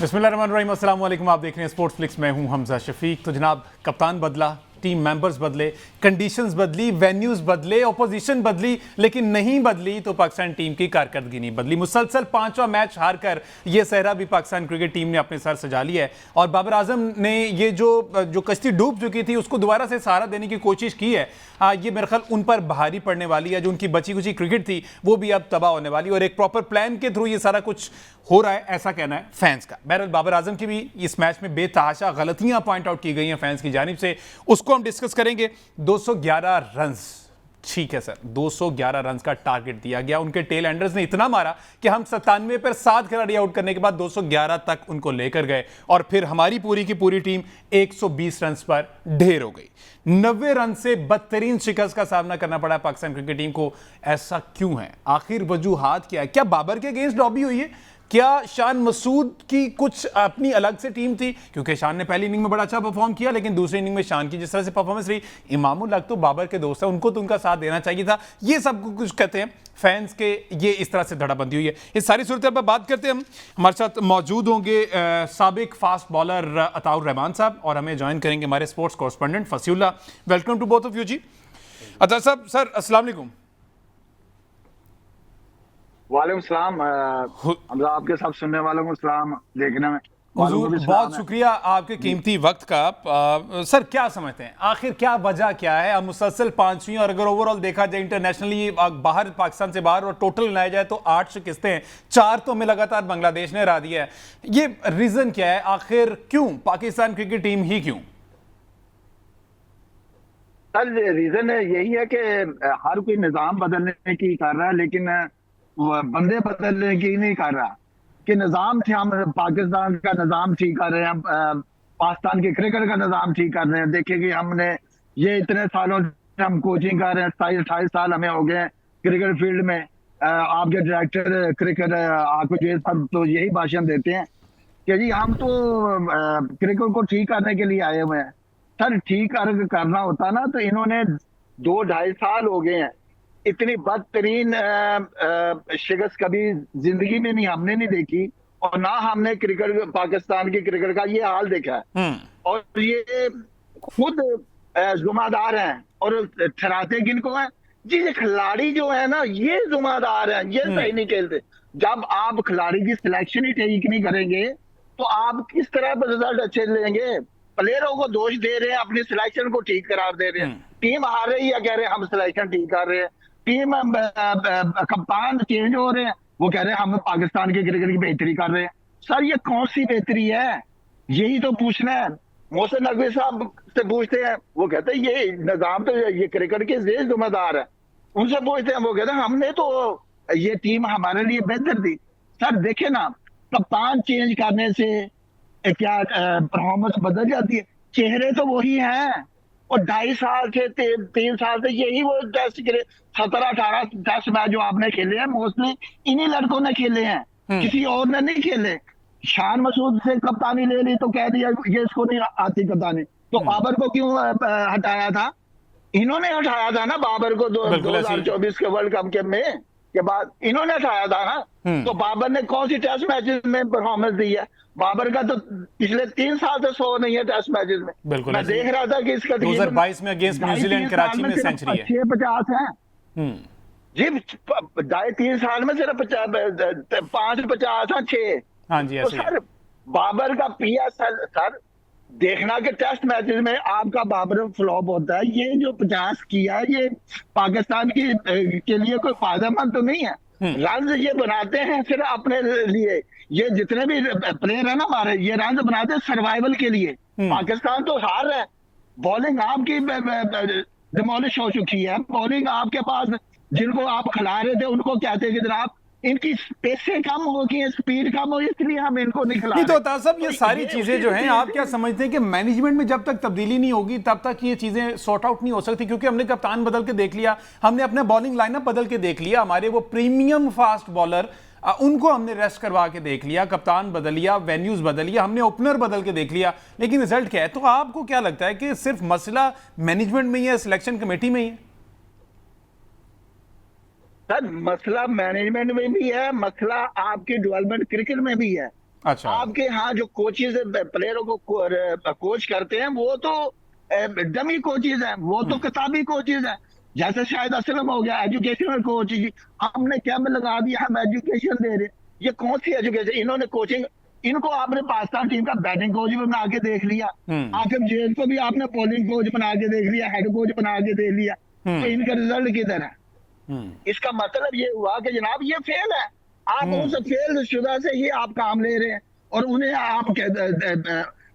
बिस्मिल्लाहिर्रहमानिर्रहीम, अस्सलाम वालेकुम। आप देख रहे हैं स्पोर्ट्स फ्लिक्स में हूं हमजा शफीक। तो जनाब, कप्तान बदला, टीम मेंबर्स बदले, कंडीशंस बदली, वेन्यूज़ बदले, ऑपोजिशन बदली, लेकिन नहीं बदली तो पाकिस्तान टीम की कारकर्दगी नहीं बदली। मुसलसल 5वां मैच हारकर ये सहरा भी पाकिस्तान क्रिकेट टीम ने अपने सर सजा लिया है और बाबर आजम ने ये जो कश्ती डूब चुकी थी उसको दोबारा से सहारा देने की कोशिश की है। ये मेरे ख्याल उन पर भारी पड़ने वाली है। जो उनकी बची कुची क्रिकेट थी वो भी अब तबाह होने वाली है और एक प्रॉपर प्लान के थ्रू ये सारा कुछ हो रहा है, ऐसा कहना है फैंस का। बहरहाल बाबर आजम की भी इस मैच में बेतहाशा गलतियां पॉइंट आउट की गई हैं फैंस की जानिब से, उसको हम डिस्कस करेंगे। 211 रन, ठीक है सर, 211 रन का टारगेट दिया गया। उनके टेल एंडर्स ने इतना मारा कि हम 97 पर 7 खिलाड़ी आउट करने के बाद 211 तक उनको लेकर गए और फिर हमारी पूरी की पूरी टीम 120 रन पर ढेर हो गई। 90 रन से बदतरीन शिकस्त का सामना करना पड़ा पाकिस्तान क्रिकेट टीम को। ऐसा क्यों है? आखिर वजूहात क्या है? क्या बाबर के अगेंस्ट लॉबी हुई है? क्या शान मसूद की कुछ अपनी अलग से टीम थी? क्योंकि शान ने पहली इनिंग में बड़ा अच्छा परफॉर्म किया, लेकिन दूसरी इनिंग में शान की जिस तरह से परफॉर्मेंस रही, इमामुल हक तो बाबर के दोस्त है, उनको तो उनका साथ देना चाहिए था। ये सब कुछ कहते हैं फैंस के, ये इस तरह से धड़ाबंदी हुई है। इस सारी सूरत पर बात करते हैं हम। हमारे साथ मौजूद होंगे साबिक फास्ट बॉलर अताउर रहमान साहब और हमें ज्वाइन करेंगे हमारे sports correspondent Fasiullah. Welcome to both of you ji. Ataur साहब, सर अस्सलाम वालेकुम। वालेकुम सलाम। आपके सब सुनने वालों को सलाम, देखने में हुजूर बहुत शुक्रिया आपके कीमती वक्त का। सर क्या समझते हैं आखिर क्या वजह क्या है? अब मुसलसल 5वीं और अगर ओवरऑल देखा जाए इंटरनेशनली बाहर, पाकिस्तान से बाहर और टोटल बनाया जाए तो 8 शिकस्तें हैं, 4 तो हमें लगातार बांग्लादेश ने हरा दिया है। ये रीजन क्या है? आखिर क्यों पाकिस्तान क्रिकेट टीम ही क्यों? सर रीजन यही है कि हर कोई निजाम बदलने की कर रहा है, लेकिन बंदे बदलने की नहीं कर रहा। कि निजाम थे, हम पाकिस्तान का निजाम ठीक कर रहे हैं, पाकिस्तान के क्रिकेट का निजाम ठीक कर रहे हैं। देखिए कि हमने ये इतने सालों से हम कोचिंग कर रहे हैं, 27-28 साल हमें हो गए क्रिकेट फील्ड में। आपके डायरेक्टर क्रिकेट आपको जो सब तो यही भाषण देते हैं कि जी हम तो क्रिकेट को ठीक करने के लिए आए हुए हैं। सर ठीक करना होता ना तो इन्होंने 2-2.5 साल हो गए हैं, इतनी बदतरीन शिकस्त कभी जिंदगी में नहीं हमने नहीं देखी, और ना हमने क्रिकेट पाकिस्तान की क्रिकेट का ये हाल देखा है। और ये खुद जुम्मेदार हैं और ठहराते किनको हैं जी? ये खिलाड़ी जो है ना, ये जुम्मेदार हैं, ये सही नहीं खेलते। जब आप खिलाड़ी की सिलेक्शन ही ठीक नहीं करेंगे तो आप किस तरह रिजल्ट अच्छे लेंगे? प्लेयरों को दोष दे रहे हैं, अपनी सिलेक्शन को ठीक करार दे रहे हैं। टीम हार रही है, कह रहे हैं हम सिलेक्शन ठीक कर रहे हैं। टीम कप्तान चेंज हो रहे हैं, वो कह रहे हैं हम पाकिस्तान के क्रिकेट की बेहतरी कर रहे हैं। सर ये कौन सी बेहतरी है? यही तो पूछना है। मोहसिन नकवी साहब से पूछते हैं, वो कहते हैं ये निजाम तो ये क्रिकेट के जेल जिम्मेदार है। उनसे पूछते हैं, वो कहते हैं हमने तो ये टीम हमारे लिए बेहतर थी। सर देखे ना, कप्तान चेंज करने से क्या परफॉर्मेंस बदल जाती है? चेहरे तो वही हैं और 2.5 साल से 3 साल से यही वो टेस्ट खेले। 17-18 टेस्ट मैच जो आपने खेले हैं मोस्टली इन्हीं लड़कों ने खेले हैं, किसी और ने नहीं खेले। शान मसूद से कप्तानी ले ली तो कह दिया ये इसको नहीं आती कप्तानी। तो बाबर को क्यों हटाया था? इन्होंने हटाया था ना बाबर को 2024 के वर्ल्ड कप के बाद इन्होंने हटाया था ना। तो बाबर ने कौन सी टेस्ट मैचेस में परफॉर्मेंस दी है? बाबर का तो पिछले 3 साल से 100 नहीं है टेस्ट मैचेस में। मैं देख रहा था कि इसका 2022 में अगेंस्ट न्यूजीलैंड कराची में सेंचुरी है, 650 है जी। 3 साल में सिर्फ 550 है, 6। हाँ जी। तो सर बाबर का PSL सर देखना कि टेस्ट मैचेस में आपका बाबर फ्लॉप होता है। ये जो 50 किया है ये पाकिस्तान के लिए कोई फायदेमंद तो नहीं है। रन ये बनाते हैं सिर्फ अपने लिए। ये जितने भी प्लेयर है ना हमारे, ये रन बनाते हैं सर्वाइवल के लिए। पाकिस्तान तो हार रहा है। बॉलिंग आपकी डिमोलिश हो चुकी है। बॉलिंग आपके पास जिनको आप खिला रहे थे उनको कहते हैं कि जनाब इनकी पेसें कम हो गई, स्पीड कम हो, इसलिए हम इनको नहीं खिला रहे। तो अतार साहब ये सारी चीजें जो हैं, आप क्या समझते हैं कि मैनेजमेंट में जब तक तब्दीली नहीं होगी तब तक ये चीजें सॉर्ट आउट नहीं हो सकती? क्योंकि हमने कप्तान बदल के देख लिया, हमने अपने बॉलिंग लाइनअप बदल के देख लिया, हमारे वो प्रीमियम फास्ट बॉलर उनको हमने रेस्ट करवा के देख लिया, कप्तान बदल लिया, वेन्यूज बदल लिया, हमने ओपनर बदल के देख लिया, लेकिन रिजल्ट क्या है? तो आपको क्या लगता है कि सिर्फ मसला मैनेजमेंट में ही है, सिलेक्शन कमेटी में ही है? सर मसला मैनेजमेंट में भी है, मसला आपकी डेवलपमेंट क्रिकेट में भी है। अच्छा। आपके यहाँ जो कोचेज प्लेयरों को कोच करते हैं वो तो डमी कोचेज हैं, वो तो किताबी कोचेज हैं। जैसे शायद असलम हो गया एजुकेशनल कोच, हमने कैंप लगा दिया, हम एजुकेशन दे रहे हैं। ये कौन सी एजुकेशन, इन्होंने कोचिंग, इनको आपने पाकिस्तान टीम का बैटिंग कोच भी बना के देख लिया, आकिब जेल को भी आपने बॉलिंग कोच बना के देख लिया, हेड कोच बना के देख लिया, तो इनका रिजल्ट किधर है? इसका मतलब ये हुआ कि जनाब ये फेल है। आप उस फेल शुदा से ही आप काम ले रहे हैं और उन्हें आप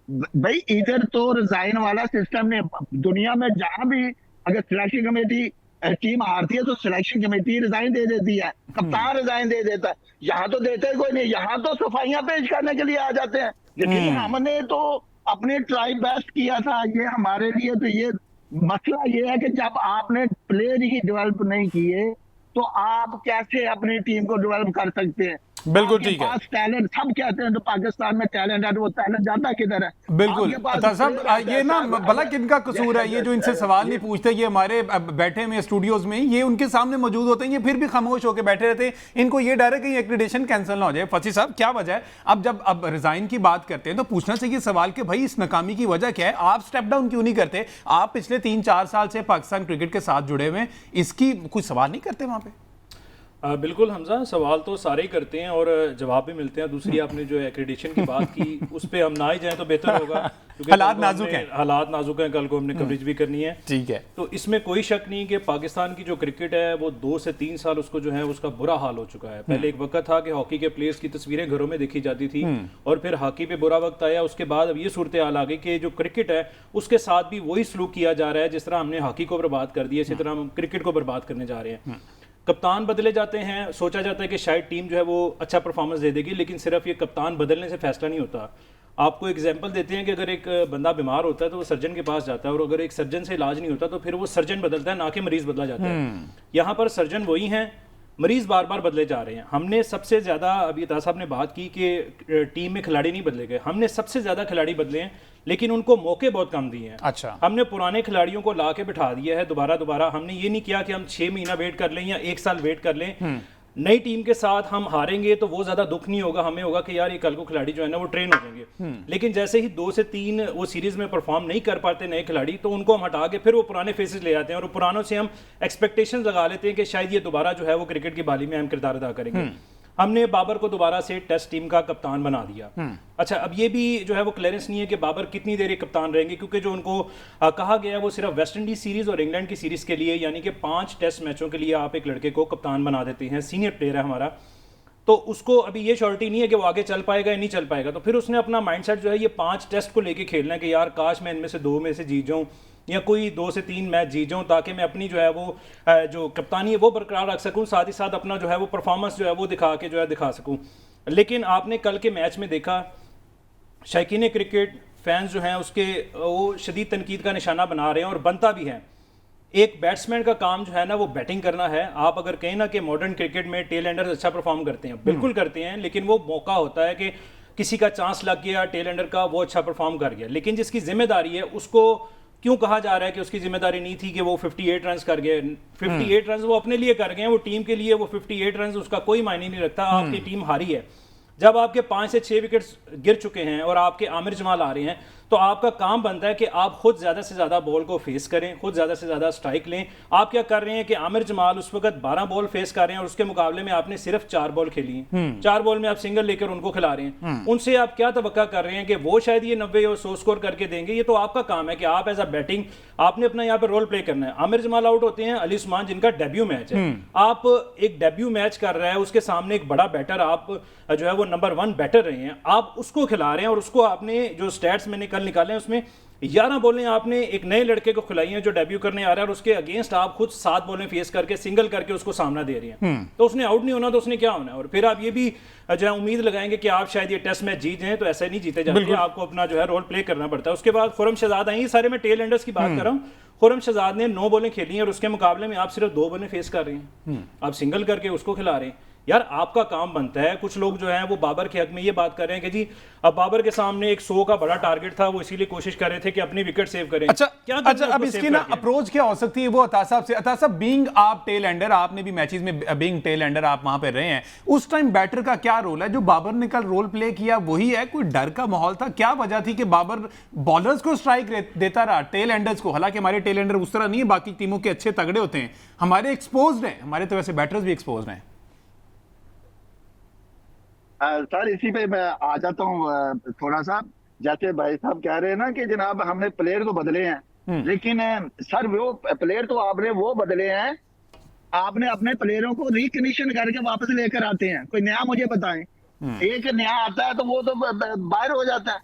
भाई इधर तो रिजाइन वाला सिस्टम ने दुनिया में जहां भी, अगर सिलेक्शन कमेटी टीम हारती है तो सिलेक्शन कमेटी रिजाइन दे देती है, कप्तान रिजाइन दे देता है। यहाँ तो देते ही कोई नहीं, यहाँ तो सफाइयां पेश करने के लिए आ जाते हैं। लेकिन हमने तो अपने ट्राई बेस्ट किया था। ये हमारे लिए तो ये मसला ये है कि जब आपने प्लेयर ही डेवलप नहीं किए तो आप कैसे अपनी टीम को डेवलप कर सकते हैं? बिल्कुल ठीक है। पास टैलेंट, सब कहते हैं तो पाकिस्तान में टैलेंट है, तो वो टैलेंट जाता किधर है? बिल्कुल साहब, ये ना भला किनका कसूर है? ये जो इनसे सवाल नहीं पूछते, ये हमारे बैठे में स्टूडियोज में, ये उनके सामने मौजूद होते हैं, ये फिर भी खामोश होकर बैठे रहते हैं। इनको ये डर है कि एक्रेडिटेशन कैंसिल ना हो जाए। फसी साहब, क्या वजह है? अब रिजाइन की बात करते हैं तो पूछना चाहिए सवाल कि भाई इस नाकामी की वजह क्या है? आप स्टेप डाउन क्यों नहीं करते? आप पिछले 3-4 साल से पाकिस्तान क्रिकेट के साथ जुड़े हुए हैं, इसकी कुछ सवाल नहीं करते वहां पे? बिल्कुल हमजा, सवाल तो सारे ही करते हैं और जवाब भी मिलते हैं। दूसरी आपने जो एक्रेडिटेशन की बात की उस पर हम ना ही जाएं तो बेहतर होगा, क्योंकि हालात नाजुक हैं। हालात नाजुक हैं, कल को हमने कवरेज भी करनी है। ठीक है। तो इसमें कोई शक नहीं कि पाकिस्तान की जो क्रिकेट है वो 2 से 3 साल उसको जो है उसका बुरा हाल हो चुका है। पहले एक वक्त था कि हॉकी के प्लेयर्स की तस्वीरें घरों में देखी जाती थी और फिर हॉकी पे बुरा वक्त आया। उसके बाद अब ये सूरत हाल आ गई कि जो क्रिकेट है उसके साथ भी वही सलूक किया जा रहा है। जिस तरह हमने हॉकी को बर्बाद कर दिया, इसी तरह हम क्रिकेट को बर्बाद करने जा रहे हैं। कप्तान बदले जाते हैं, सोचा जाता है कि शायद टीम जो है वो अच्छा परफॉर्मेंस दे देगी, लेकिन सिर्फ ये कप्तान बदलने से फैसला नहीं होता। आपको एग्जांपल देते हैं कि अगर एक बंदा बीमार होता है तो वो सर्जन के पास जाता है, और अगर एक सर्जन से इलाज नहीं होता तो फिर वो सर्जन बदलता है, ना कि मरीज बदला जाता है। यहाँ पर सर्जन वही हैं, मरीज बार बार बदले जा रहे हैं। हमने सबसे ज़्यादा, अभी ताज साहब ने बात की कि टीम में खिलाड़ी नहीं बदले गए, हमने सबसे ज़्यादा खिलाड़ी बदले हैं, लेकिन उनको मौके बहुत कम दिए हैं। अच्छा। हमने पुराने खिलाड़ियों को ला के बिठा दिया है दोबारा। हमने ये नहीं किया कि हम 6 महीना वेट कर लें या 1 साल वेट कर लें। नई टीम के साथ हम हारेंगे तो वो ज्यादा दुख नहीं होगा, हमें होगा कि यार ये कल को खिलाड़ी जो है ना वो ट्रेन हो जाएंगे। लेकिन जैसे ही 2 से 3 वो सीरीज में परफॉर्म नहीं कर पाते नए खिलाड़ी, तो उनको हम हटा के फिर वो पुराने फेसेस ले आते हैं और पुरानों से हम एक्सपेक्टेशंस लगा लेते हैं कि शायद ये दोबारा जो है वो क्रिकेट की बाली में अहम किरदार अदा करेंगे। हमने बाबर को दोबारा से टेस्ट टीम का कप्तान बना दिया। अच्छा, अब ये भी जो है वो क्लियरेंस नहीं है कि बाबर कितनी देर कप्तान रहेंगे, क्योंकि जो उनको कहा गया है वो सिर्फ वेस्ट इंडीज सीरीज और इंग्लैंड की सीरीज के लिए, यानी कि 5 टेस्ट मैचों के लिए आप एक लड़के को कप्तान बना देते हैं, सीनियर प्लेयर है हमारा, तो उसको अभी ये श्योरिटी नहीं है कि वो आगे चल पाएगा या नहीं चल पाएगा। तो फिर उसने अपना माइंडसेट जो है ये 5 टेस्ट को लेके खेलना है कि यार काश मैं इनमें से 2 में से जीत जाऊं या कोई 2 से 3 मैच जीत जाऊं, ताकि मैं अपनी जो है वो जो कप्तानी है वो बरकरार रख सकूं, साथ ही साथ अपना जो है वो परफॉर्मेंस जो है वो दिखा सकूं। लेकिन आपने कल के मैच में देखा, शायकीन क्रिकेट फैंस जो हैं उसके वो शदीद तनकीद का निशाना बना रहे हैं और बनता भी है। एक बैट्समैन का काम जो है ना वो बैटिंग करना है। आप अगर कहें ना कि मॉडर्न क्रिकेट में टेल एंडर्स अच्छा परफॉर्म करते हैं, बिल्कुल करते हैं, लेकिन वो मौका होता है कि किसी का चांस लग गया टेल एंडर का, वो अच्छा परफॉर्म कर गया, लेकिन जिसकी जिम्मेदारी है उसको क्यों कहा जा रहा है कि उसकी जिम्मेदारी नहीं थी कि वो 58 रन कर गए? 58 रन वो अपने लिए कर गए हैं, वो टीम के लिए वो 58 रन उसका कोई मायने नहीं रखता। आपकी टीम हारी है, जब आपके 5 से 6 विकेट्स गिर चुके हैं और आपके आमिर जमाल आ रहे हैं, तो आपका काम बनता है कि आप खुद ज्यादा से ज्यादा बॉल को फेस करें, खुद ज्यादा से ज्यादा स्ट्राइक लें। आप क्या कर रहे हैं कि आमिर जमाल उस वक्त 12 बॉल फेस कर रहे हैं और उसके मुकाबले में आपने सिर्फ 4 बॉल खेली हैं। 4 बॉल में आप सिंगल लेकर उनको खिला रहे हैं। उनसे आप क्या तवक्का कर रहे हैं कि वो शायद ये 90 और 100 स्कोर करके देंगे? ये तो आपका काम है कि आप एज अ बैटिंग आपने अपना यहाँ पे रोल प्ले करना है। आमिर जमाल आउट होते हैं, अली उस्मान जिनका डेब्यू मैच है, आप एक डेब्यू मैच कर रहे हैं, उसके सामने एक बड़ा बैटर, आप जो है वो नंबर 1 बैटर रहे हैं, आप उसको खिला रहे हैं और उसको आपने जो स्टैट्स मैंने कल निकाले हैं उसमें 11 बॉलें आपने एक नए लड़के को खिलाई हैं जो डेब्यू करने आ रहा है, और उसके अगेंस्ट आप खुद 7 बॉलें फेस करके सिंगल करके उसको सामना दे रही हैं। तो उसने आउट नहीं होना तो उसने क्या होना है? और फिर आप ये भी जो है उम्मीद लगाएंगे कि आप शायद ये टेस्ट मैच जीत जाएं, तो ऐसे नहीं जीते जाते, आपको अपना जो है रोल प्ले करना पड़ता है। उसके बाद खुरम शहजाद आई, सारे में टेल एंडर्स की बात कर रहा हूँ। खुरम शहजाद ने 9 बॉलें खेली हैं और उसके मुकाबले में आप सिर्फ 2 बॉलें फेस कर रहे हैं, आप सिंगल करके उसको खिला रहे हैं। यार आपका काम बनता है। कुछ लोग जो हैं वो बाबर के हक में ये बात कर रहे हैं कि जी अब बाबर के सामने एक 100 का बड़ा टारगेट था, वो इसीलिए कोशिश कर रहे थे कि अपनी विकेट सेव करें। अच्छा क्या अच्छा, अब इसकी ना अप्रोच क्या हो सकती है वो अता साहब से। अता साहब, बीइंग आप टेल एंडर, आपने भी मैचेस में बीइंग टेल एंडर आप वहां पे रहे हैं, उस टाइम बैटर का क्या रोल है? जो बाबर ने कल रोल प्ले किया वही है? कोई डर का माहौल था? क्या वजह थी कि बाबर बॉलर्स को स्ट्राइक देता रहा, टेल एंडर्स को? हालांकि हमारे टेल एंडर उस तरह नहीं है, बाकी टीमों के अच्छे तगड़े होते हैं, हमारे एक्सपोज्ड हैं, हमारे तो वैसे बैटर्स भी एक्सपोज्ड हैं। सर इसी पे मैं आ जाता हूँ थोड़ा सा। जैसे भाई साहब कह रहे हैं ना कि जनाब हमने प्लेयर तो बदले हैं, लेकिन सर वो प्लेयर तो आपने वो बदले हैं, आपने अपने प्लेयरों को रिकंडीशन करके वापस लेकर आते हैं। कोई नया मुझे बताएं। एक नया आता है तो वो तो बाहर हो जाता है।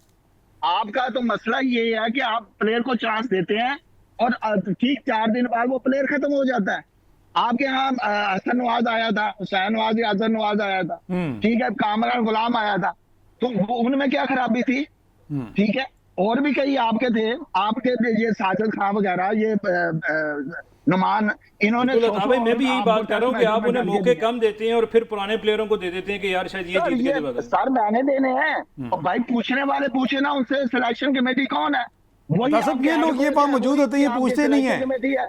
आपका तो मसला ये है कि आप प्लेयर को चांस देते हैं और ठीक 4 दिन बाद वो प्लेयर खत्म हो जाता है। आपके यहाँ हसन नवाज आया था, हुसैन नवाज, हसन नवाज आया था, ठीक है, कामरान गुलाम आया था, तो उनमें क्या खराबी थी? ठीक है, और भी कई आपके थे, आपके ये साजिद खान वगैरह, ये नुमान, इन्होंने भाई मैं भी यही बात कर रहा हूँ कि आप उन्हें मौके कम देते हैं और फिर पुराने प्लेयरों को दे देते हैं कि यार शायद ये जीत के दे। सर मैंने देने हैं और भाई पूछने वाले पूछे ना उनसे, सिलेक्शन कमेटी कौन है? वही सब ये लोग ये वहां मौजूद होते हैं, ये पूछते नहीं है। कमेटी है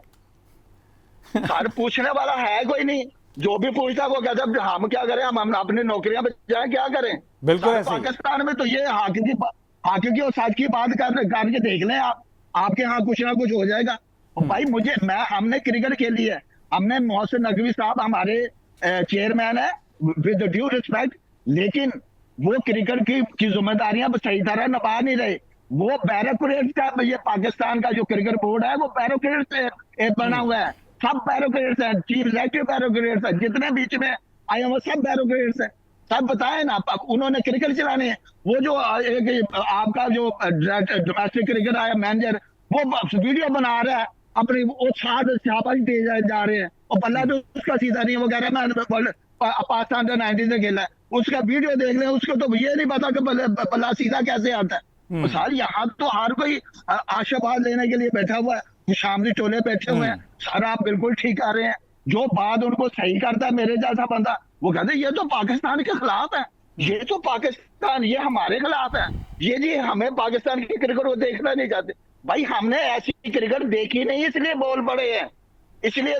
सर, पूछने वाला है कोई नहीं। जो भी पूछता है वो कहता है हम क्या करें, हम अपनी नौकरियां बचाएं, क्या करें? बिल्कुल पाकिस्तान में तो ये हाकी और साथ की बात करके देख लें आप, आपके यहाँ कुछ ना कुछ हो जाएगा। भाई हमने क्रिकेट खेली है, हमने मोहसिन नकवी साहब हमारे चेयरमैन है, विद ड्यू रिस्पेक्ट, लेकिन वो क्रिकेट की जिम्मेदारियां सही तरह निभा नहीं रहे। वो बैरोक्रेट का, ये पाकिस्तान का जो क्रिकेट बोर्ड है वो बैरोक्रेट से बना हुआ है, सब बैरोक्रेट्स हैं, चीफ एग्जीक्यूटिव बैरोक्रेट्स है, जितने बीच में आए वो सब बैरोक्रेट्स है। सब बताए ना, उन्होंने क्रिकेट चलाने हैं। वो जो आपका जो डोमेस्टिक क्रिकेट आया मैनेजर, वो वीडियो बना रहा है अपनी, वो छापाई दे जा रहे हैं, और बल्ला तो उसका सीधा नहीं, वो कह रहा है मैं पाकिस्तान 90 से खेला है, उसका वीडियो देख ले, उसको तो ये नहीं पता कि बल्ला सीधा कैसे आता है। तो साल यहाँ तो हर कोई आशावाद लेने के लिए बैठा हुआ है, शामली टोले बैठे हुए हैं। सर आप बिल्कुल ठीक आ रहे हैं, जो बात उनको सही करता है मेरे जैसा बंदा, वो कहते हैं ये तो पाकिस्तान के खिलाफ है, ये तो पाकिस्तान, ये हमारे खिलाफ है, ये जी हमें पाकिस्तान की क्रिकेट वो देखना नहीं चाहते। भाई हमने ऐसी क्रिकेट देखी नहीं, इसलिए बोल पड़े हैं। इसलिए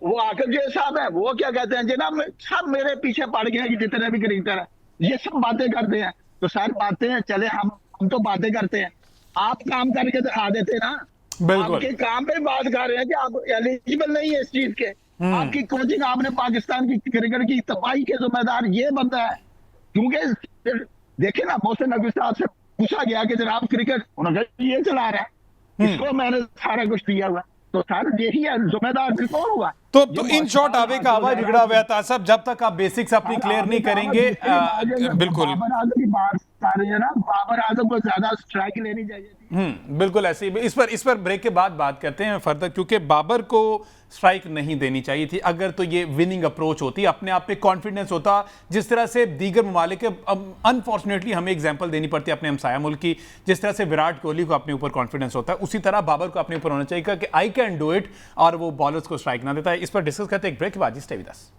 वो आकर जो साहब है वो क्या कहते हैं, जनाब सब मेरे पीछे पड़ गए कि जितने भी क्रिकेटर है ये सब बातें करते हैं। तो सर बातें चले, हम तो बातें करते हैं, आप काम करके दिखा देते ना। आपके काम पे बात कर रहे हैं कि आप एलिजिबल नहीं है इस चीज के, आपकी कोचिंग, आपने पाकिस्तान की क्रिकेट की तबाही के जिम्मेदार ये बंदा है। क्योंकि देखे ना, मोहसिन नकवी साहब से पूछा गया कि जनाब क्रिकेट, उन्होंने ये चला रहा है, इसको मैंने सारा कुछ दिया हुआ, तो सर यही है जिम्मेदार, फिर कौन हुआ? तो इन शॉर्ट आवे का आवाज बिगड़ा हुआ था साहब, जब तक आप बेसिक्स अपनी क्लियर नहीं करेंगे। बिल्कुल बाबर आजम की बात कर रहे हैं ना, बाबर आजम को ज्यादा स्ट्राइक लेनी चाहिए थी। बिल्कुल ऐसे ही। इस पर ब्रेक के बाद बात करते हैं फर्दर, क्योंकि बाबर को स्ट्राइक नहीं देनी चाहिए थी। अगर तो ये विनिंग अप्रोच होती, अपने आप पे कॉन्फिडेंस होता, जिस तरह से दीगर ममालिक के, अनफॉर्चुनेटली हमें एग्जांपल देनी पड़ती है अपने हमसाया मुल्क की, जिस तरह से विराट कोहली को अपने ऊपर कॉन्फिडेंस होता है, उसी तरह बाबर को अपने ऊपर होना चाहिए कि आई कैन डू इट, और वो बॉलर्स को स्ट्राइक ना देता है। इस पर डिस्कस करते हैं एक ब्रेक के बाद। Stay with us.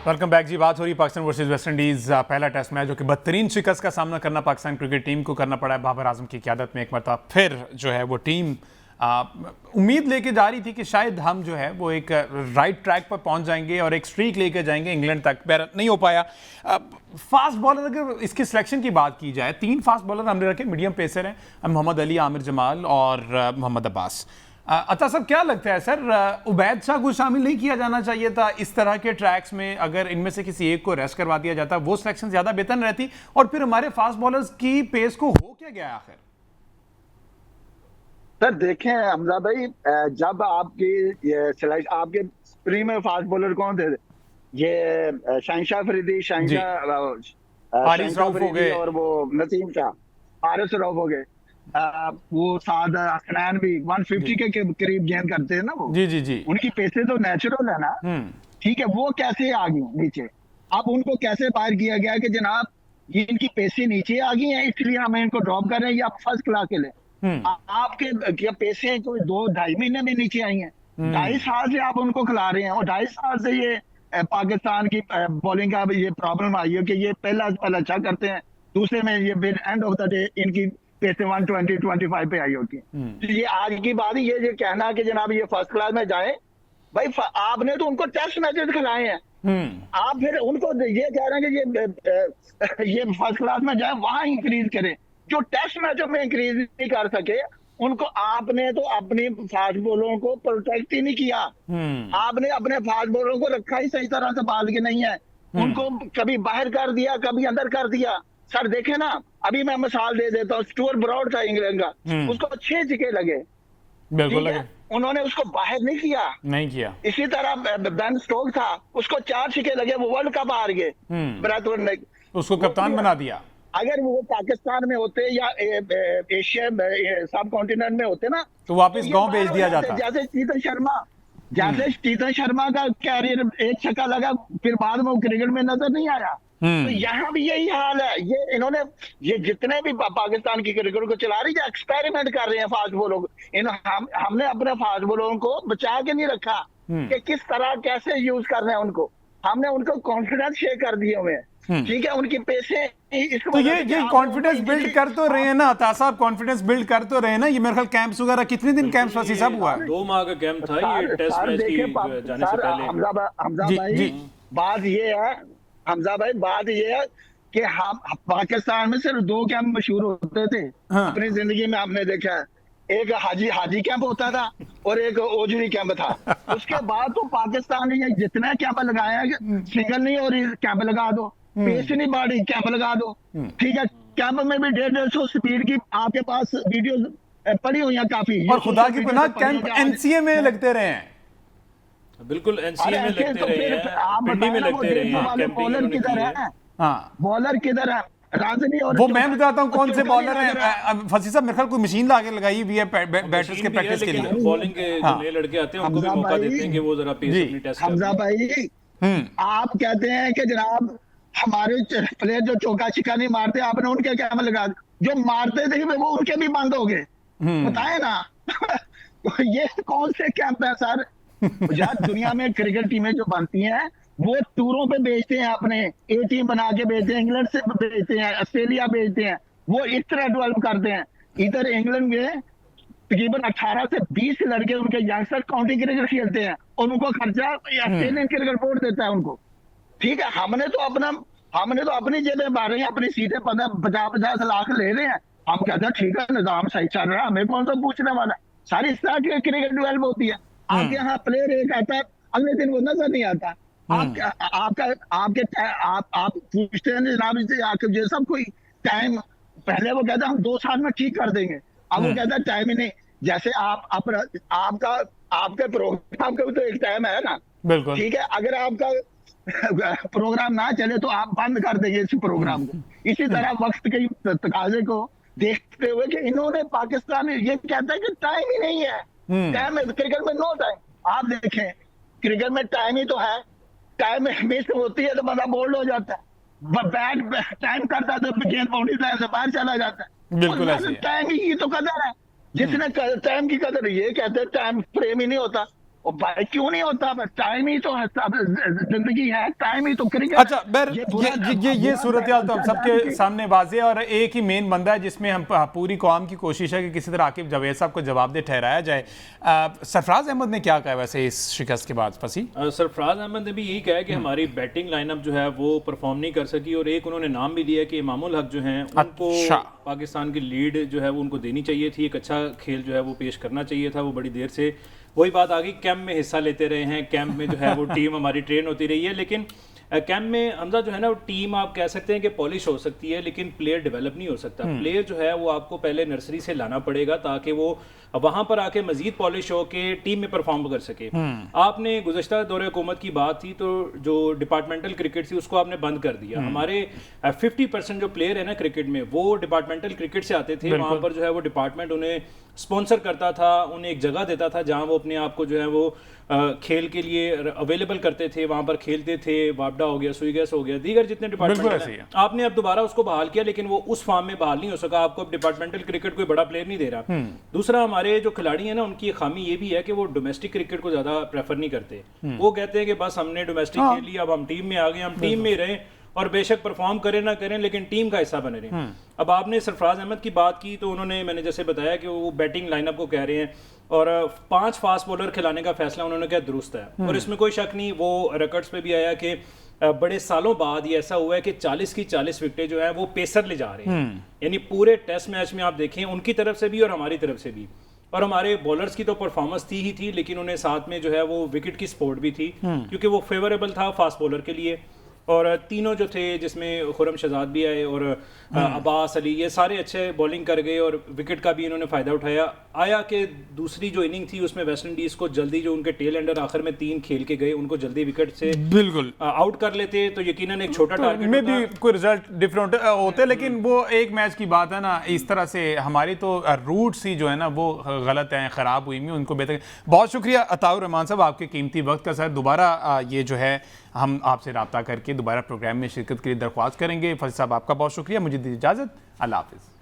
Welcome back ji. बात हो रही पाकिस्तान वर्सेस वेस्ट इंडीज, पहला टेस्ट मैच जो कि बदतरीन शिकस्त का सामना करना पाकिस्तान क्रिकेट टीम को करना पड़ा है। बाबर आजम की क़यादत में एक मरतबा फिर जो है वो टीम उम्मीद लेके जा रही थी कि शायद हम जो है वो एक राइट ट्रैक पर पहुंच जाएंगे और एक स्ट्रीक लेके जाएंगे इंग्लैंड तक, पर नहीं हो पाया। फास्ट बॉलर, अगर इसकी सिलेक्शन की बात की जाए, 3 फास्ट बॉलर हमने रखे, मीडियम पेसर हैं, मोहम्मद अली, आमिर जमाल और मोहम्मद अब्बास। अता साहब क्या लगता है सर, उबैद शाह को शामिल नहीं किया जाना चाहिए था इस तरह के ट्रैक्स में? अगर इनमें से किसी एक को रेस्ट करवा दिया जाता, वो सिलेक्शन ज्यादा बेहतर रहती, और फिर हमारे फास्ट बॉलर्स की पेस को हो क्या गया आखिर? सर देखें हमजा भाई, जब आपके प्रीमियर फास्ट बॉलर कौन थे? ये शहनशाह फरीदी, हारिस रऊफ हो गए, और वो नसीम शाह, हारिस रऊफ हो गए, वो साद हसनैन भी 150 के करीब गेंद करते हैं ना वो। जी उनकी पेसें तो नेचुरल है ना, ठीक है, वो कैसे आ गई नीचे? अब उनको कैसे बाहर किया गया कि जनाब ये इनकी पेसें नीचे आ गई हैं, इसलिए हम इनको ड्रॉप कर रहे हैं, या फर्स्ट क्लास के लिए? आपके क्या पैसे कोई 2-2.5 महीने में नीचे आई हैं। 2.5 साल से आप उनको खिला रहे हैं और 2.5 साल से ये पाकिस्तान की बॉलिंग का ये प्रॉब्लम आई है कि ये पहला अच्छा करते हैं, दूसरे में ये फिर एंड ऑफ द डे इनकी पैसे 120-125 पे आई होती है। तो ये आज की बात ही ये कहना कि जनाब ये फर्स्ट क्लास में जाए, भाई आपने तो उनको टेस्ट मैचेस खिलाए हैं, आप फिर उनको ये कह रहे हैं कि ये फर्स्ट क्लास में जाए, वहां इंक्रीज करें। जो टेस्ट मैचों में इंक्रीज नहीं कर सके उनको आपने तो अपनी फास्ट बॉलरों को प्रोटेक्ट ही नहीं किया। आपने अपने फास्ट बॉलरों को रखा ही सही तरह से पाल के नहीं है, उनको कभी बाहर कर दिया कभी अंदर कर दिया। सर देखे ना, अभी मैं मिसाल दे देता हूँ, स्टुअर्ट ब्रॉड था इंग्लैंड का, उसको 6 छक्के लगे, बिल्कुल लगे, उन्होंने उसको बाहर नहीं किया। इसी तरह बेन स्टोक्स था, उसको 4 छक्के लगे, वो वर्ल्ड कप हार गए, ब्रैथवुड ने उसको कप्तान बना दिया। अगर वो पाकिस्तान में होते या एशिया सब कॉन्टिनेंट में होते ना तो वापस ये गांव भेज दिया जाता। जैसे चेतन शर्मा का कैरियर 1 छक्का लगा, फिर बाद में वो क्रिकेट में नजर नहीं आया। तो यहाँ भी यही हाल है। ये इन्होंने ये जितने भी पाकिस्तान की क्रिकेट को चला रही है, एक्सपेरिमेंट कर रहे हैं फास्ट बॉलों को। हमने अपने फास्ट बॉलों को बचा के नहीं रखा कि किस तरह कैसे यूज करना है उनको। हमने उनको कॉन्फिडेंस शेयर कर दिए हुए हैं, ठीक है, उनकी पैसे। तो ये कॉन्फिडेंस बिल्ड कर तो रहे हैं ना अता साहब, कॉन्फिडेंस बिल्ड कर तो रहे हैं ना। ये मेरे ख्याल कैंप्स वगैरह कितने दिन कैंप्स वसी साहब हुआ है? 2 माह का कैंप था ये टेस्ट मैच की जाने से पहले। हमजा भाई बात ये है कि हम पाकिस्तान में सिर्फ 2 कैंप मशहूर होते थे अपनी जिंदगी में, हमने देखा है। एक हाजी कैंप होता था और एक ओजरी कैंप था। उसके बाद तो पाकिस्तान ने ये जितना कैंप लगाया, सिंगल नहीं और कैंप लगा दो, पेस नहीं बढ़ी, कैंप लगा दो, ठीक है। कैंप में भी 150 स्पीड की आपके पास वीडियो पड़ी हुई है काफी। और खुदा की पनाह कैंप एनसीए में लगते रहे हैं, बिल्कुल एनसीए में लगते रहे हैं, पिंडी में लगते रहे हैं। बॉलर किधर है? बॉलर किधर है? राजनी और वो मैं बताता हूँ कौन से बॉलर हैं। फसी साहब मेरे ख्याल कोई मशीन लाके लगाई हुई है बैटर्स के प्रैक्टिस के लिए। बॉलिंग के नए लड़के आते हैं उनको भी मौका देते हैं कि वो जरा पेस अपनी टेस्ट करें। हमजा भाई आप कहते हैं कि जनाब हमारे प्लेयर जो चौका छिक्का नहीं मारते, आपने उनके कैंप लगा, जो मारते थे वो उनके भी बंद हो गए, बताए ना। ये कौन से कैंप है सर? यार दुनिया में क्रिकेट टीमें जो बनती हैं वो टूरों पे बेचते हैं, अपने ए टीम बना के बेचते हैं, इंग्लैंड से बेचते हैं, ऑस्ट्रेलिया बेचते हैं, वो इस तरह डेवलप करते हैं। इधर इंग्लैंड में तकरीबन 18 से 20 लड़के उनके यंगस्टर काउंटी क्रिकेट खेलते हैं और उनको खर्चा ऑस्ट्रेलियन क्रिकेट बोर्ड देता है उनको, ठीक है। हमने तो अपनी जेबें भर रहे हैं, अपनी सीटें 50-50 लाख ले रहे हैं। हम कहते हैं ठीक है निजाम सही चल रहा है, हमें कौन सा पूछने वाला। सारी स्टार्ट क्रिकेट डेवलप होती है। आपके यहाँ प्लेयर एक आता है, अगले दिन वो नजर नहीं आता। आप पूछते हैं जनाब जो सब कोई टाइम, पहले वो कहता है हम 2 साल में ठीक कर देंगे, अब वो कहता है टाइम ही नहीं। जैसे आपके प्रोग्राम का भी तो एक टाइम है ना, बिल्कुल ठीक है। अगर आपका प्रोग्राम ना चले तो आप बंद कर देंगे इस प्रोग्राम को। इसी तरह वक्त के तकाजे को देखते हुए कि इन्होंने पाकिस्तान में ये कहता है कि टाइम ही नहीं है, टाइम है क्रिकेट में, नो टाइम। आप देखें क्रिकेट में टाइम ही तो है, टाइम मिस होती है तो बंदा बोल्ड हो जाता है, बैट टाइम करता है तो गेंद बाउंड्री लाइन से बाहर चला जाता है। बिल्कुल ऐसे टाइम की तो कदर है, जिसने टाइम की कदर, ये कहते हैं टाइम फ्रेम ही नहीं होता, और भाई क्यों नहीं होता? टाइम ही तो जिंदगी है, टाइम ही तो क्रिकेट। अच्छा ये सूरत हाल तो हम सबके सामने वाज़े है और एक ही मेन बंदा है जिसमें हम पूरी कौम की कोशिश है कि किसी तरह आकिब जावेद साहब को जवाबदेह ठहराया जाए। सरफराज अहमद ने क्या कहा वैसे इस शिकस्त के बाद? फसी सरफराज अहमद ने भी यही कहा कि हमारी बैटिंग लाइनअप जो है वो परफॉर्म नहीं कर सकी, और एक उन्होंने नाम भी लिया कि इमामुल हक जो हैं उनको पाकिस्तान की लीड जो है वो उनको देनी चाहिए थी, एक अच्छा खेल जो है वो पेश करना चाहिए था। वो बड़ी देर से वही बात आ गई, कैंप में हिस्सा लेते रहे हैं, कैंप में जो है वो टीम हमारी ट्रेन होती रही है, लेकिन कैंप में हमजा जो है ना वो टीम आप कह सकते हैं कि पॉलिश हो सकती है, लेकिन प्लेयर डेवलप नहीं हो सकता। प्लेयर जो है वो आपको पहले नर्सरी से लाना पड़ेगा ताकि वो वहां पर आके मजीद पॉलिश हो के टीम में परफॉर्म कर सके। आपने गुज़श्ता दौरे हुकूमत की बात थी तो जो डिपार्टमेंटल क्रिकेट थी उसको आपने बंद कर दिया। हमारे 50% जो प्लेयर है ना क्रिकेट में वो डिपार्टमेंटल क्रिकेट से आते थे, वहां पर जो है वो डिपार्टमेंट उन्हें स्पॉन्सर करता था, उन्हें एक जगह देता था जहां वो अपने आप को जो है वो खेल के लिए अवेलेबल करते थे, वहां पर खेलते थे। वापडा हो गया, सुईगैस हो गया, दीगर जितने डिपार्टमेंट हैं, आपने अब दोबारा उसको बहाल किया, लेकिन वो उस फॉर्म में बहाल नहीं हो सका। आपको अब डिपार्टमेंटल क्रिकेट कोई बड़ा प्लेयर नहीं दे रहा। दूसरा, हमारे जो खिलाड़ी हैं ना, उनकी एक खामी ये भी है कि वो डोमेस्टिक क्रिकेट को ज्यादा प्रेफर नहीं करते। वो कहते हैं कि बस हमने डोमेस्टिक खेल लिया, अब हम टीम में आ गए, हम टीम में रहें और बेशक परफॉर्म करें ना करें, लेकिन टीम का हिस्सा बने रहें। अब आपने सरफराज अहमद की बात की, तो उन्होंने, मैंने जैसे बताया कि वो बैटिंग लाइनअप को कह रहे हैं और 5 फास्ट बॉलर खिलाने का फैसला उन्होंने किया, दुरुस्त है और इसमें कोई शक नहीं। वो रिकॉर्ड्स पे भी आया कि बड़े सालों बाद ये ऐसा हुआ है कि 40 की 40 विकेटें जो है वो पेसर ले जा रहे हैं। यानी पूरे टेस्ट मैच में आप देखें, उनकी तरफ से भी और हमारी तरफ से भी। और हमारे बॉलर्स की तो परफॉर्मेंस थी ही थी, लेकिन उन्हें साथ में जो है वो विकेट की सपोर्ट भी थी, क्योंकि वो फेवरेबल था फास्ट बॉलर के लिए। और तीनों जो थे, जिसमें खुरम शहजाद भी आए और अब्बास अली, ये सारे अच्छे बॉलिंग कर गए और विकेट का भी इन्होंने फ़ायदा उठाया। आया कि दूसरी जो इनिंग थी उसमें वेस्ट इंडीज़ को जल्दी, जो उनके टेल एंडर आखिर में 3 खेल के गए, उनको जल्दी विकेट से बिल्कुल आउट कर लेते तो यकीनन एक छोटा टारगेट में भी कोई रिजल्ट डिफरेंट होते, लेकिन वो एक मैच की बात है ना। इस तरह से हमारी तो रूट्स ही जो है ना वो गलत हैं, ख़राब हुई हुई, उनको बेहतर। बहुत शुक्रिया अताउर रहमान साहब, आपके कीमती वक्त का। सर दोबारा ये जो है हम आपसे रब्ता करके दोबारा प्रोग्राम में शिरकत के लिए दरख्वास्त करेंगे। फैसल साहब, आपका बहुत शुक्रिया। मुझे दीजिए इजाज़त। अल्लाह हाफ़िज़।